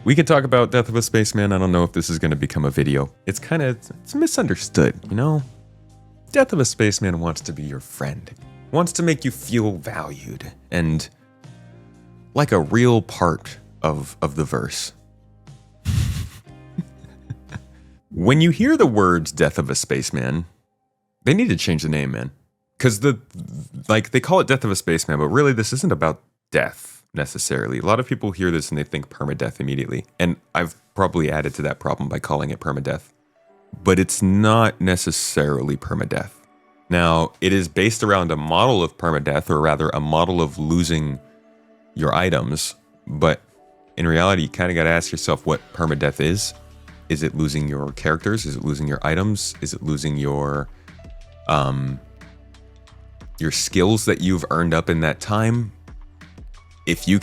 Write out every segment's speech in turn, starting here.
We could talk about Death of a Spaceman. I don't know if this is going to become a video. It's misunderstood, you know? Death of a Spaceman wants to be your friend. Wants to make you feel valued and like a real part of the verse. When you hear the words Death of a Spaceman, they need to change the name, man. Because they call it Death of a Spaceman, but really this isn't about death necessarily. A lot of people hear this and they think permadeath immediately. And I've probably added to that problem by calling it permadeath. But it's not necessarily permadeath. Now, it is based around a model of permadeath, or rather a model of losing your items. But in reality, you kind of got to ask yourself what permadeath is. Is it losing your characters? Is it losing your items? Is it losing your skills that you've earned up in that time? If you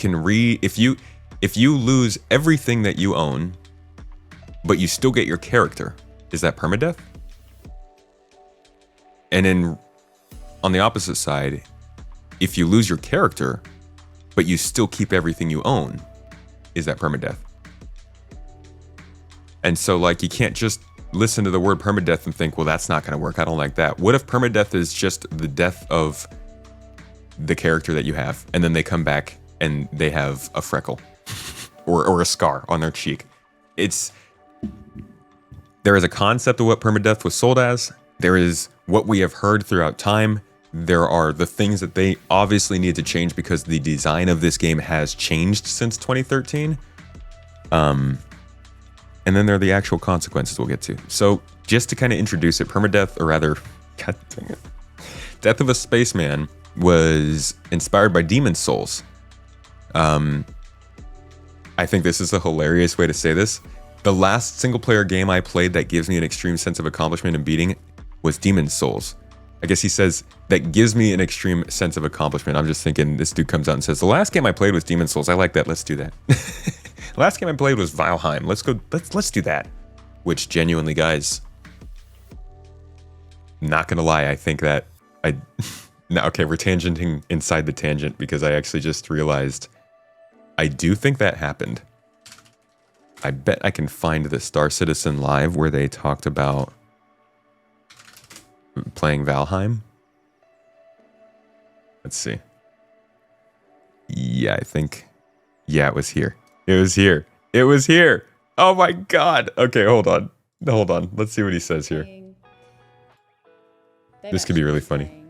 lose everything that you own, but you still get your character, is that permadeath? And then on the opposite side, if you lose your character, but you still keep everything you own, is that permadeath? And so you can't just listen to the word permadeath and think, well, that's not going to work. I don't like that. What if permadeath is just the death of the character that you have, and then they come back and they have a freckle or a scar on their cheek? There is a concept of what permadeath was sold as. There is what we have heard throughout time. There are the things that they obviously need to change because the design of this game has changed since 2013. And then there are the actual consequences we'll get to. So just to kind of introduce it, permadeath, or rather, God dang it, Death of a Spaceman was inspired by Demon Souls. I think this is a hilarious way to say this. The last single player game I played that gives me an extreme sense of accomplishment and beating was Demon Souls. I guess he says that gives me an extreme sense of accomplishment. I'm just thinking this dude comes out and says, the last game I played was Demon Souls. I like that. Let's do that. The last game I played was Valheim. Let's do that. Which genuinely, guys, not gonna lie, I think that now, okay, we're tangenting inside the tangent because I actually just realized I do think that happened. I bet I can find the Star Citizen Live where they talked about playing Valheim. Let's see. Yeah, I think. Yeah, it was here. It was here. It was here. Oh my God. Okay, hold on. Let's see what he says here. This could be really funny.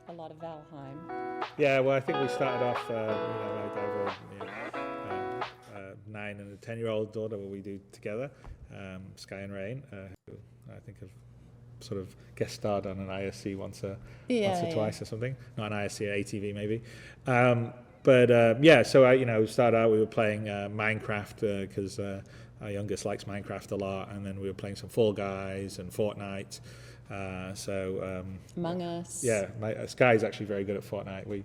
A lot of Valheim. Yeah, well, I think we started off, I have a 9 and a 10-year-old daughter where we do together, Sky and Rain, who I think have sort of guest starred on an ISC once or twice or something. Not an ISC, an ATV maybe. So we started out, we were playing Minecraft because our youngest likes Minecraft a lot, and then we were playing some Fall Guys and Fortnite. Among Us. Yeah, Sky's actually very good at Fortnite. We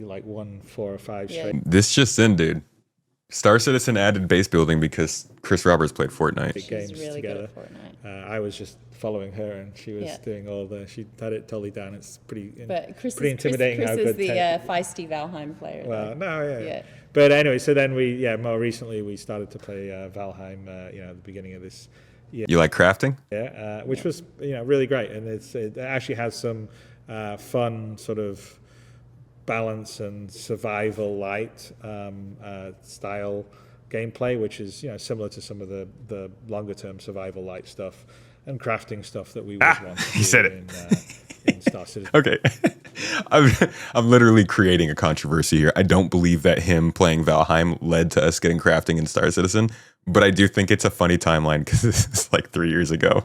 won 4 or 5 straight. This just in, dude. Star Citizen added base building because Chris Roberts played Fortnite. Big games really together. Good at Fortnite. I was just following her, and she was doing all she had it totally down. It's pretty intimidating. Chris how is good the feisty Valheim player. Well, yeah. But anyway, so then more recently we started to play Valheim. At the beginning of this. Yeah. You like crafting? Yeah, which was really great, and it actually has some fun sort of balance and survival light style gameplay, which is similar to some of the longer term survival light stuff and crafting stuff that we always want to do. He said it. In Star Citizen. Okay. I'm literally creating a controversy here. I don't believe that him playing Valheim led to us getting crafting in Star Citizen, but I do think it's a funny timeline because this is 3 years ago.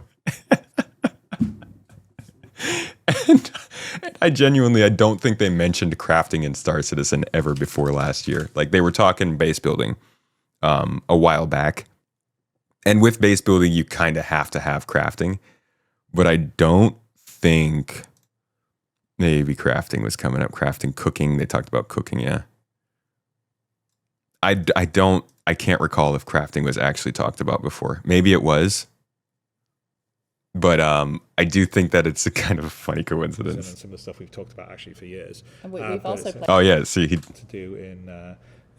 And I don't think they mentioned crafting in Star Citizen ever before last year. They were talking base building a while back. And with base building, you kind of have to have crafting. But I don't think maybe crafting was coming up. Crafting, cooking. They talked about cooking, yeah. I can't recall if crafting was actually talked about before. Maybe it was. But I do think that it's a kind of a funny coincidence. Some of the stuff we've talked about actually for years. And we've also played. Oh yeah, see, to do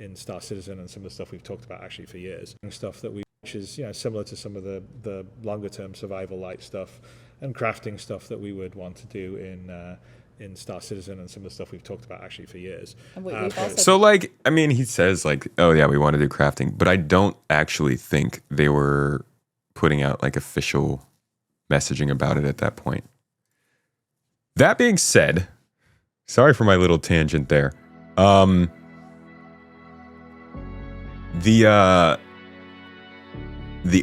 in Star Citizen and some of the stuff we've talked about actually for years. And stuff that which is similar to some of the longer term survival light stuff and crafting stuff that we would want to do in Star Citizen and some of the stuff we've talked about actually for years. And we've also So, like, I mean, he says, like, oh, yeah, we want to do crafting, but I don't actually think they were putting out, like, official messaging about it at that point. That being said, sorry for my little tangent there. The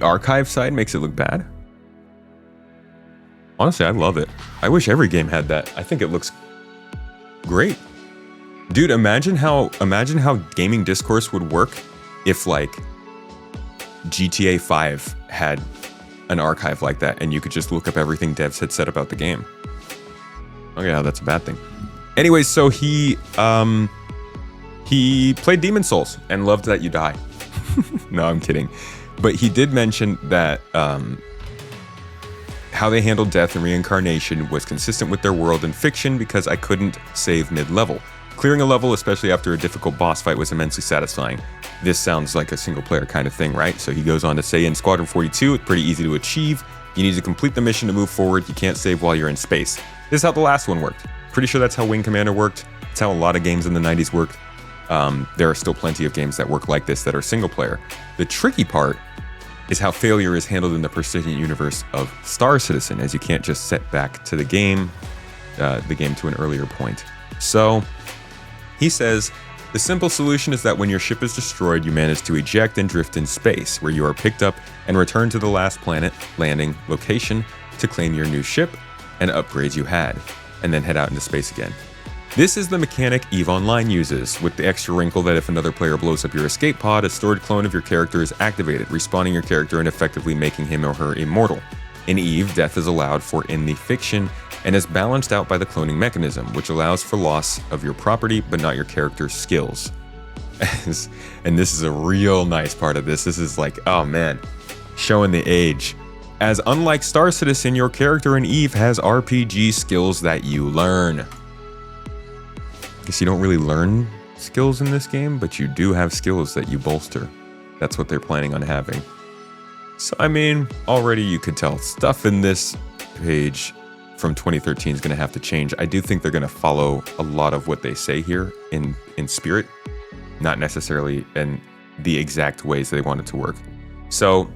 archive side makes it look bad. Honestly, I love it. I wish every game had that. I think it looks great. Dude, imagine how gaming discourse would work if, like, GTA 5 had an archive like that and you could just look up everything devs had said about the game. Oh yeah, that's a bad thing. Anyways, so he played Demon Souls and loved that you die. No, I'm kidding. But he did mention that how they handled death and reincarnation was consistent with their world in fiction because I couldn't save mid-level. Clearing a level, especially after a difficult boss fight, was immensely satisfying. This sounds like a single-player kind of thing, right? So he goes on to say, in Squadron 42, it's pretty easy to achieve. You need to complete the mission to move forward. You can't save while you're in space. This is how the last one worked. Pretty sure that's how Wing Commander worked. It's how a lot of games in the 90s worked. There are still plenty of games that work like this that are single-player. The tricky part is how failure is handled in the persistent universe of Star Citizen, as you can't just set back to the game to an earlier point. So, he says, the simple solution is that when your ship is destroyed, you manage to eject and drift in space, where you are picked up and returned to the last planet landing location to claim your new ship and upgrades you had, and then head out into space again. This is the mechanic EVE Online uses, with the extra wrinkle that if another player blows up your escape pod, a stored clone of your character is activated, respawning your character and effectively making him or her immortal. In EVE, death is allowed for in the fiction and is balanced out by the cloning mechanism, which allows for loss of your property but not your character's skills. And this is a real nice part of this. This is like, oh man, showing the age. As unlike Star Citizen, your character in EVE has RPG skills that you learn. Guess you don't really learn skills in this game, but you do have skills that you bolster. That's what they're planning on having. So, I mean, already you could tell stuff in this page from 2013 is going to have to change. I do think they're going to follow a lot of what they say here in spirit, not necessarily in the exact ways they want it to work. So,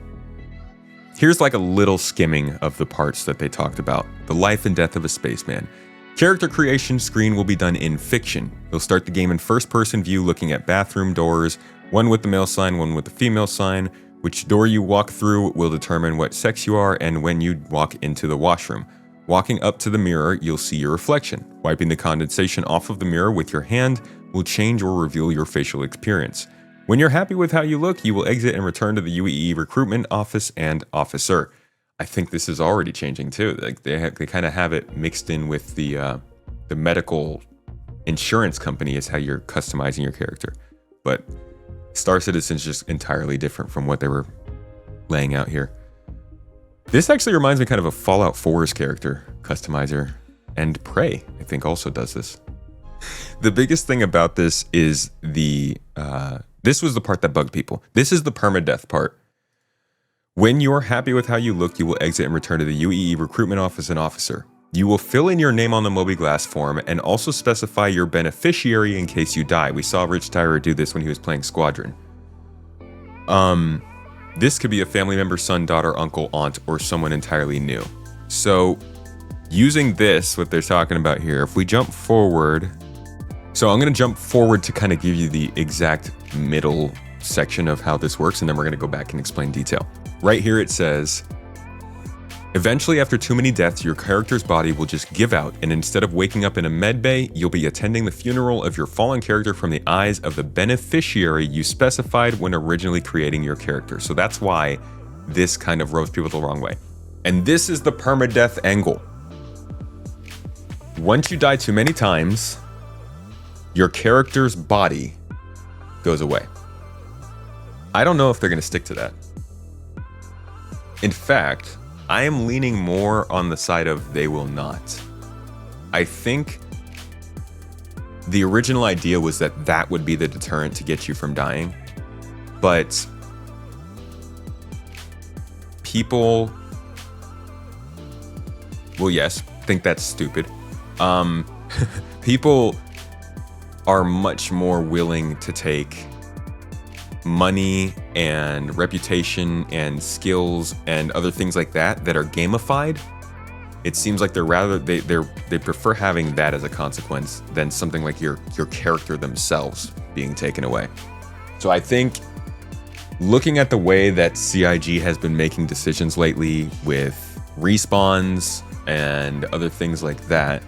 here's like a little skimming of the parts that they talked about. The life and death of a spaceman. Character creation screen will be done in fiction. You'll start the game in first-person view looking at bathroom doors, one with the male sign, one with the female sign. Which door you walk through will determine what sex you are and when you walk into the washroom. Walking up to the mirror, you'll see your reflection. Wiping the condensation off of the mirror with your hand will change or reveal your facial experience. When you're happy with how you look, you will exit and return to the UEE recruitment office and officer. I think this is already changing too. Like they kind of have it mixed in with the medical insurance company is how you're customizing your character. But Star Citizen's just entirely different from what they were laying out here. This actually reminds me kind of a Fallout 4's character customizer, and Prey, I think, also does this. The biggest thing about this is this was the part that bugged people. This is the permadeath part. When you're happy with how you look, you will exit and return to the UEE recruitment office and officer. You will fill in your name on the mobiGlas form and also specify your beneficiary in case you die. We saw Rich Tyrer do this when he was playing Squadron. This could be a family member, son, daughter, uncle, aunt, or someone entirely new. So using this, what they're talking about here, if we jump forward, so I'm going to jump forward to kind of give you the exact middle section of how this works, and then we're going to go back and explain detail. Right here it says, eventually after too many deaths, your character's body will just give out, and instead of waking up in a med bay, you'll be attending the funeral of your fallen character from the eyes of the beneficiary you specified when originally creating your character. So that's why this kind of rubs people the wrong way. And this is the permadeath angle. Once you die too many times, your character's body goes away. I don't know if they're going to stick to that. In fact, I am leaning more on the side of they will not. I think the original idea was that that would be the deterrent to get you from dying. But people, well, yes, think that's stupid. People are much more willing to take money and reputation and skills and other things like that that are gamified. It seems like they prefer having that as a consequence than something like your character themselves being taken away. So I think looking at the way that CIG has been making decisions lately with respawns and other things like that,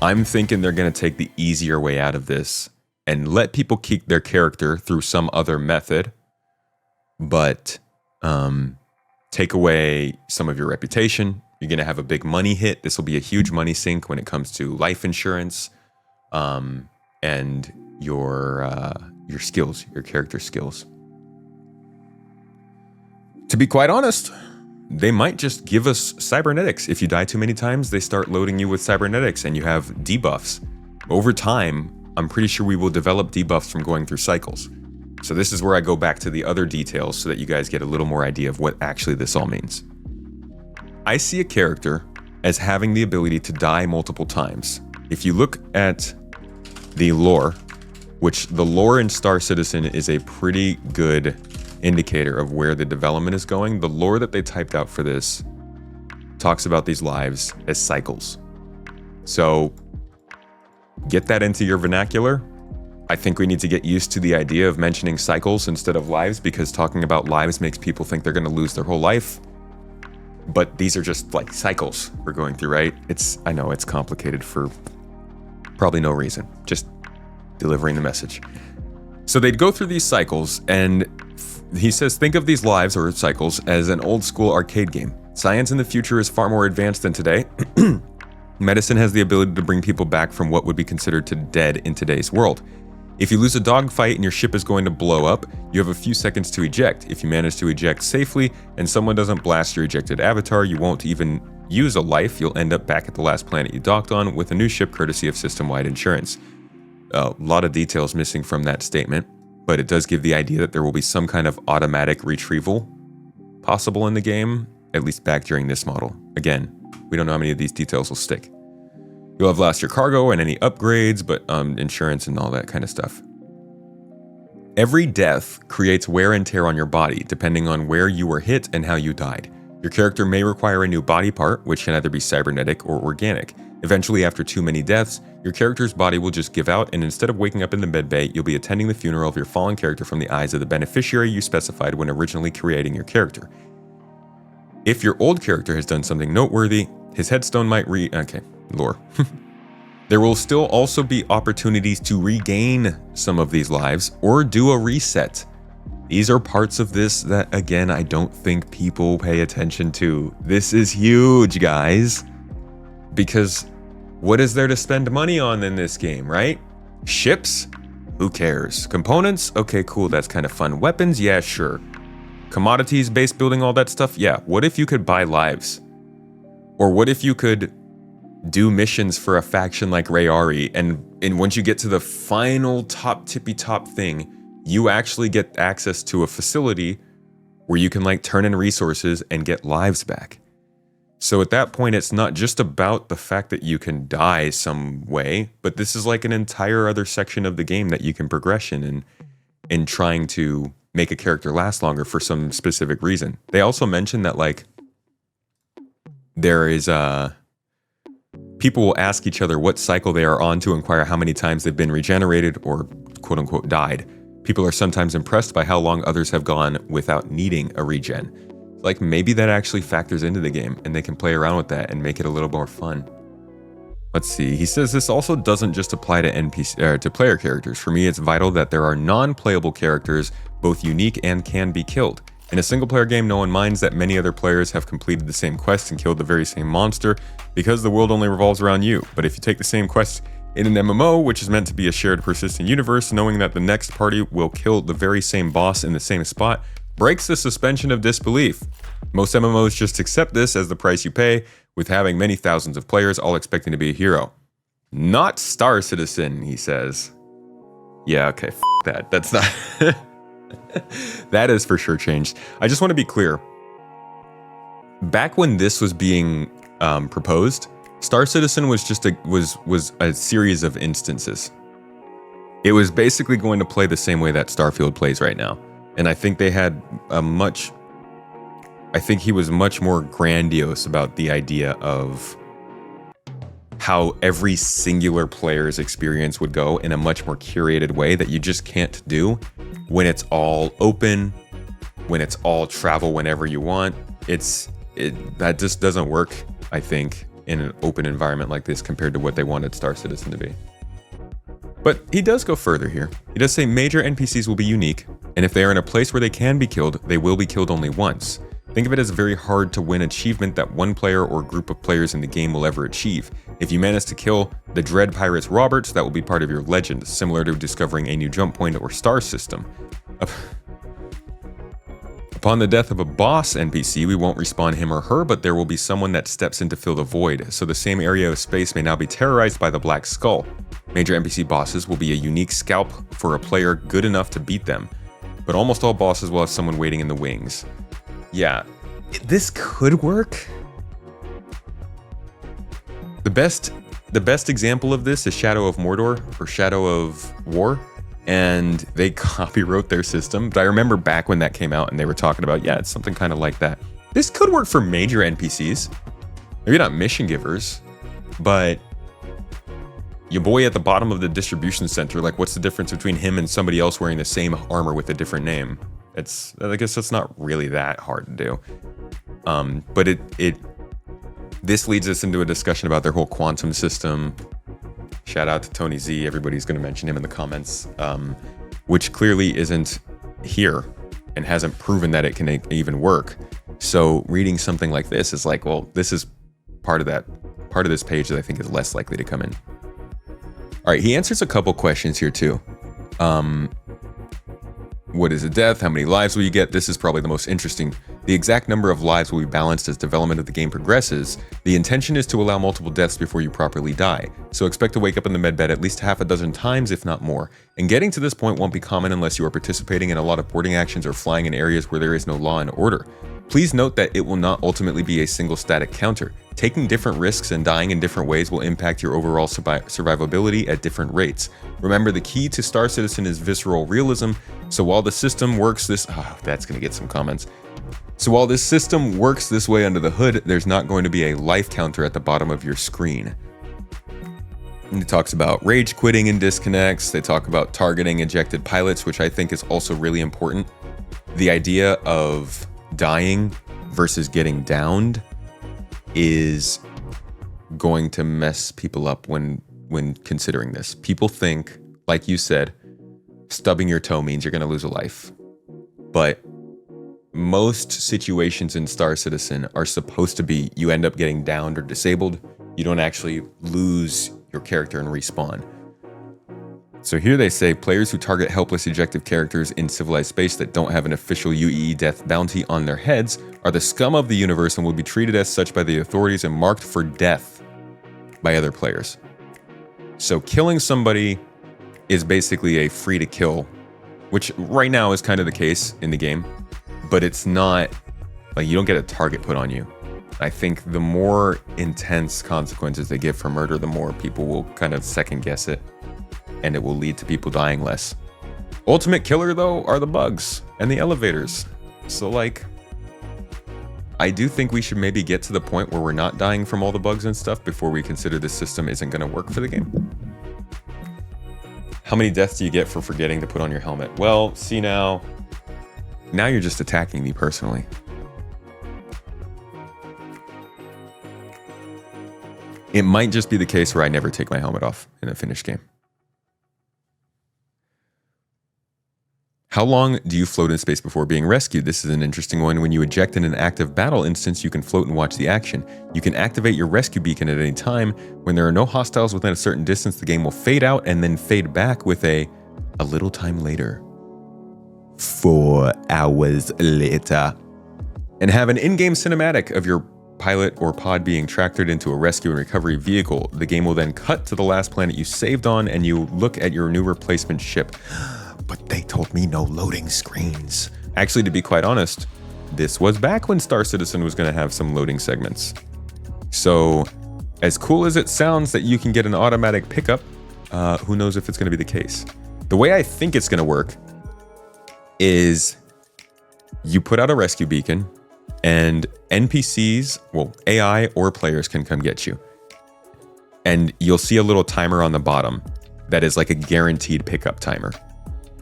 I'm thinking they're going to take the easier way out of this and let people keep their character through some other method, but take away some of your reputation. You're going to have a big money hit. This will be a huge money sink when it comes to life insurance, and your skills, your character skills. To be quite honest, they might just give us cybernetics. If you die too many times, they start loading you with cybernetics and you have debuffs. Over time, I'm pretty sure we will develop debuffs from going through cycles. So this is where I go back to the other details so that you guys get a little more idea of what actually this all means. I see a character as having the ability to die multiple times. If you look at the lore, which the lore in Star Citizen is a pretty good indicator of where the development is going, the lore that they typed out for this talks about these lives as cycles. So get that into your vernacular. I think we need to get used to the idea of mentioning cycles instead of lives, because talking about lives makes people think they're going to lose their whole life. But these are just like cycles we're going through, right? I know it's complicated for probably no reason, just delivering the message. So they'd go through these cycles, and he says, think of these lives or cycles as an old school arcade game. Science in the future is far more advanced than today. Medicine has the ability to bring people back from what would be considered to dead in today's world. If you lose a dogfight and your ship is going to blow up, you have a few seconds to eject. If you manage to eject safely and someone doesn't blast your ejected avatar, you won't even use a life. You'll end up back at the last planet you docked on with a new ship courtesy of system-wide insurance. A lot of details missing from that statement, but it does give the idea that there will be some kind of automatic retrieval possible in the game, at least back during this model. Again, we don't know how many of these details will stick. You'll have lost your cargo and any upgrades, but insurance and all that kind of stuff. Every death creates wear and tear on your body, depending on where you were hit and how you died. Your character may require a new body part, which can either be cybernetic or organic. Eventually, after too many deaths, your character's body will just give out, and instead of waking up in the medbay, you'll be attending the funeral of your fallen character from the eyes of the beneficiary you specified when originally creating your character. If your old character has done something noteworthy, his headstone might lore. There will still also be opportunities to regain some of these lives or do a reset. These are parts of this that, again, I don't think people pay attention to. This is huge, guys. Because what is there to spend money on in this game, right? Ships? Who cares? Components? Okay, cool, that's kind of fun. Weapons? Yeah, sure. Commodities, base building, all that stuff? Yeah. What if you could buy lives? Or what if you could do missions for a faction like Rayari, and once you get to the final tippy top thing, you actually get access to a facility where you can like turn in resources and get lives back. So at that point, it's not just about the fact that you can die some way, but this is like an entire other section of the game that you can progression in trying to make a character last longer for some specific reason. They also mentioned that like there is people will ask each other what cycle they are on to inquire how many times they've been regenerated or quote unquote died. People are sometimes impressed by how long others have gone without needing a regen. Like maybe that actually factors into the game and they can play around with that and make it a little more fun. Let's see. He says this also doesn't just apply to to player characters. For me, it's vital that there are non-playable characters, both unique and can be killed. In a single-player game, no one minds that many other players have completed the same quest and killed the very same monster because the world only revolves around you. But if you take the same quest in an MMO, which is meant to be a shared persistent universe, knowing that the next party will kill the very same boss in the same spot breaks the suspension of disbelief. Most MMOs just accept this as the price you pay, with having many thousands of players all expecting to be a hero. Not Star Citizen, he says. Yeah, okay, that. That's not... That is for sure changed. I just want to be clear. Back when this was being proposed, Star Citizen was just was a series of instances. It was basically going to play the same way that Starfield plays right now. And I think they had I think he was much more grandiose about the idea of how every singular player's experience would go in a much more curated way that you just can't do when it's all open, when it's all travel whenever you want. That just doesn't work, I think, in an open environment like this compared to what they wanted Star Citizen to be. But he does go further here. He does say major NPCs will be unique, and if they are in a place where they can be killed, they will be killed only once. Think of it as a very hard to win achievement that one player or group of players in the game will ever achieve. If you manage to kill the Dread Pirates Roberts, that will be part of your legend, similar to discovering a new jump point or star system. Upon the death of a boss NPC, we won't respawn him or her, but there will be someone that steps in to fill the void, so the same area of space may now be terrorized by the Black Skull. Major NPC bosses will be a unique scalp for a player good enough to beat them, but almost all bosses will have someone waiting in the wings. Yeah, this could work. The best example of this is Shadow of Mordor or Shadow of War, and they copywrote their system. But I remember back when that came out and they were talking about, yeah, it's something kind of like that. This could work for major NPCs. Maybe not mission givers, but your boy at the bottom of the distribution center, like what's the difference between him and somebody else wearing the same armor with a different name? I guess that's not really that hard to do. But this leads us into a discussion about their whole quantum system. Shout out to Tony Z. Everybody's going to mention him in the comments, which clearly isn't here and hasn't proven that it can even work. So reading something like this is like, well, this is part of this page that I think is less likely to come in. All right, he answers a couple questions here too. What is a death? How many lives will you get? This is probably the most interesting. The exact number of lives will be balanced as development of the game progresses. The intention is to allow multiple deaths before you properly die, so expect to wake up in the medbed at least half a dozen times, if not more. And getting to this point won't be common unless you are participating in a lot of boarding actions or flying in areas where there is no law and order. Please note that it will not ultimately be a single static counter. Taking different risks and dying in different ways will impact your overall survivability at different rates. Remember, the key to Star Citizen is visceral realism, so while the system works that's gonna get some comments. So while this system works this way under the hood, there's not going to be a life counter at the bottom of your screen. And it talks about rage quitting and disconnects. They talk about targeting ejected pilots, which I think is also really important. The idea of dying versus getting downed is going to mess people up when considering this. People think, like you said, stubbing your toe means you're going to lose a life. But most situations in Star Citizen are supposed to be you end up getting downed or disabled. You don't actually lose your character and respawn. So here they say players who target helpless ejective characters in civilized space that don't have an official UEE death bounty on their heads are the scum of the universe and will be treated as such by the authorities and marked for death by other players. So killing somebody is basically a free to kill, which right now is kind of the case in the game, but it's not like you don't get a target put on you. I think the more intense consequences they give for murder, the more people will kind of second guess it, and it will lead to people dying less. Ultimate killer, though, are the bugs and the elevators. So, like, I do think we should maybe get to the point where we're not dying from all the bugs and stuff before we consider this system isn't going to work for the game. How many deaths do you get for forgetting to put on your helmet? Well, see now you're just attacking me personally. It might just be the case where I never take my helmet off in a finished game. How long do you float in space before being rescued? This is an interesting one. When you eject in an active battle instance, you can float and watch the action. You can activate your rescue beacon at any time. When there are no hostiles within a certain distance, the game will fade out and then fade back with a little time later. 4 hours later. And have an in-game cinematic of your pilot or pod being tractored into a rescue and recovery vehicle. The game will then cut to the last planet you saved on, and you look at your new replacement ship. But they told me no loading screens. Actually, to be quite honest, this was back when Star Citizen was going to have some loading segments. So, as cool as it sounds that you can get an automatic pickup, who knows if it's going to be the case. The way I think it's going to work is you put out a rescue beacon, and NPCs, well, AI or players can come get you. And you'll see a little timer on the bottom that is like a guaranteed pickup timer.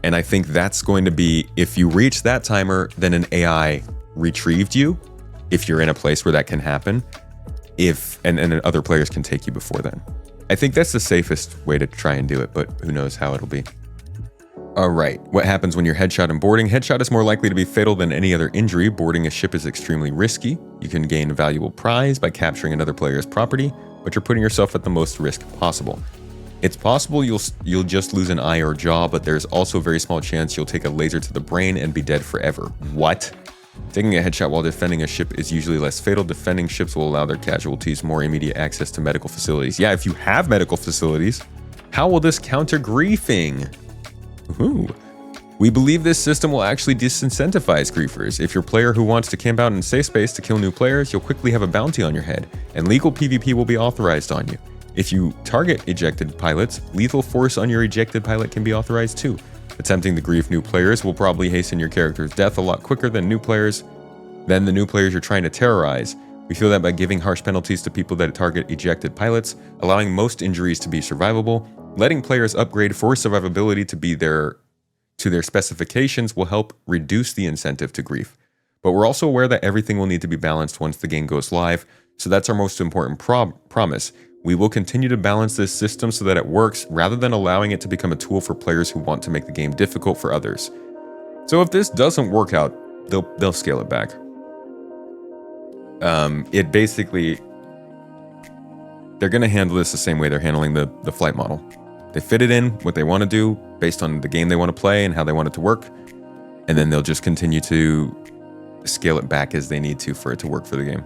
And I think that's going to be, if you reach that timer, then an AI retrieved you, if you're in a place where that can happen, and other players can take you before then. I think that's the safest way to try and do it, but who knows how it'll be. All right, what happens when you're headshot in boarding? Headshot is more likely to be fatal than any other injury. Boarding a ship is extremely risky. You can gain a valuable prize by capturing another player's property, but you're putting yourself at the most risk possible. It's possible you'll just lose an eye or jaw, but there's also a very small chance you'll take a laser to the brain and be dead forever. What? Taking a headshot while defending a ship is usually less fatal. Defending ships will allow their casualties more immediate access to medical facilities. Yeah, if you have medical facilities, how will this counter griefing? Ooh. We believe this system will actually disincentivize griefers. If you're a player who wants to camp out in safe space to kill new players, you'll quickly have a bounty on your head, and legal PvP will be authorized on you. If you target ejected pilots, lethal force on your ejected pilot can be authorized too. Attempting to grief new players will probably hasten your character's death a lot quicker than the new players you're trying to terrorize. We feel that by giving harsh penalties to people that target ejected pilots, allowing most injuries to be survivable, letting players upgrade for survivability to their specifications will help reduce the incentive to grief. But we're also aware that everything will need to be balanced once the game goes live, so that's our most important promise. We will continue to balance this system so that it works, rather than allowing it to become a tool for players who want to make the game difficult for others. So if this doesn't work out, they'll scale it back. It basically, they're going to handle this the same way they're handling the flight model. They fit it in what they want to do based on the game they want to play and how they want it to work, and then they'll just continue to scale it back as they need to for it to work for the game.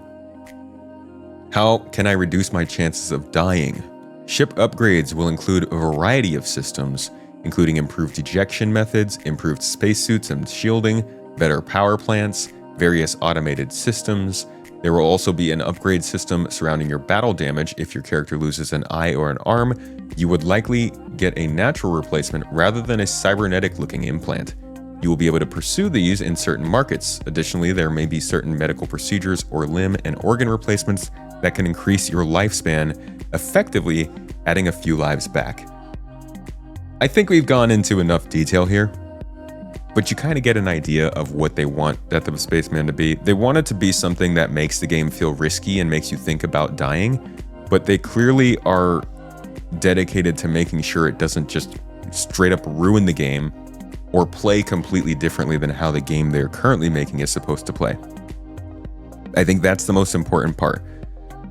How can I reduce my chances of dying? Ship upgrades will include a variety of systems, including improved ejection methods, improved spacesuits and shielding, better power plants, various automated systems. There will also be an upgrade system surrounding your battle damage. If your character loses an eye or an arm, you would likely get a natural replacement rather than a cybernetic-looking implant. You will be able to pursue these in certain markets. Additionally, there may be certain medical procedures or limb and organ replacements that can increase your lifespan, effectively adding a few lives back. I think we've gone into enough detail here, but you kind of get an idea of what they want Death of a Spaceman to be. They want it to be something that makes the game feel risky and makes you think about dying, but they clearly are dedicated to making sure it doesn't just straight up ruin the game or play completely differently than how the game they're currently making is supposed to play. I think that's the most important part.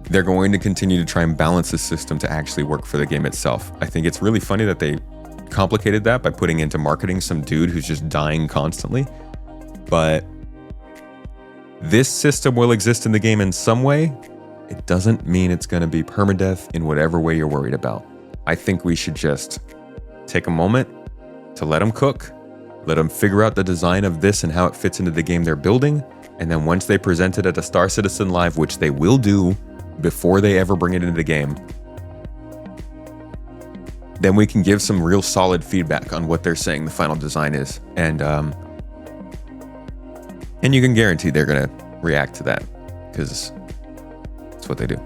They're going to continue to try and balance the system to actually work for the game itself. I think it's really funny that they complicated that by putting into marketing some dude who's just dying constantly. But this system will exist in the game in some way. It doesn't mean it's going to be permadeath in whatever way you're worried about. I think we should just take a moment to let them cook, let them figure out the design of this and how it fits into the game they're building. And then once they present it at a Star Citizen Live, which they will do before they ever bring it into the game, then we can give some real solid feedback on what they're saying the final design is. And you can guarantee they're going to react to that because that's what they do.